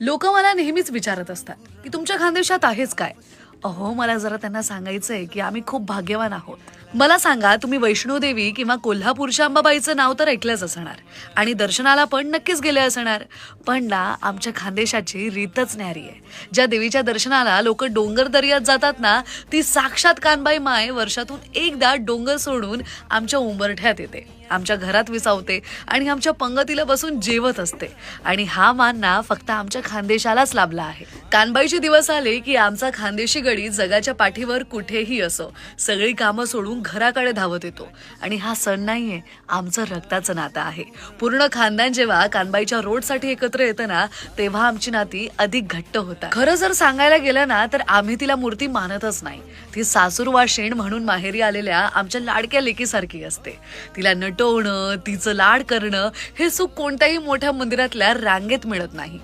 लोक मला नेहमीच विचारत असतात की तुमच्या खानदेशात आहेच काय. अहो, मला जरा त्यांना सांगायचंय की आम्ही खूप भाग्यवान आहोत. मला सांगा, तुम्ही वैष्णोदेवी किंवा कोल्हापूरच्या अंबाबाईचं नाव तर ऐकलंच असणार आणि दर्शनाला पण नक्कीच गेले असणार. पण ना, आमच्या खानदेशाची रीतच न्यारी आहे. ज्या देवीच्या दर्शनाला लोक डोंगर दर्यात जातात ना, ती साक्षात कानबाई माय वर्षातून एकदा डोंगर सोडून आमच्या उंबरठ्यात येते, आमच्या घरात विसावते आणि आमच्या पंगतीला बसून जेवत असते. आणि हा मान ना फक्त आमच्या खानदेशालाच लाभला आहे. कानबाईचे दिवस आले की आमचा खानदेशी गडी जगाच्या पाठीवर कुठेही असो, सगळी कामं सोडून घराकडे धावत येतो. आणि हा सण नाहीये, आमचं रक्ताचं नातं आहे. पूर्ण खानदान जेव्हा कानबाईच्या रोडसाठी एकत्र येतं ना, तेव्हा आमची नाती अधिक घट्ट होतात. खरं जर सांगायला गेलं ना, तर आम्ही तिला मूर्ती मानतच नाही. ती सासूरवाशीण म्हणून माहेरी आलेल्या आमच्या लाडक्या लेकीसारखी असते. तिला नटवणं, तिचं लाड करणं हे सुख कोणत्याही मोठ्या मंदिरातल्या रांगेत मिळत नाही.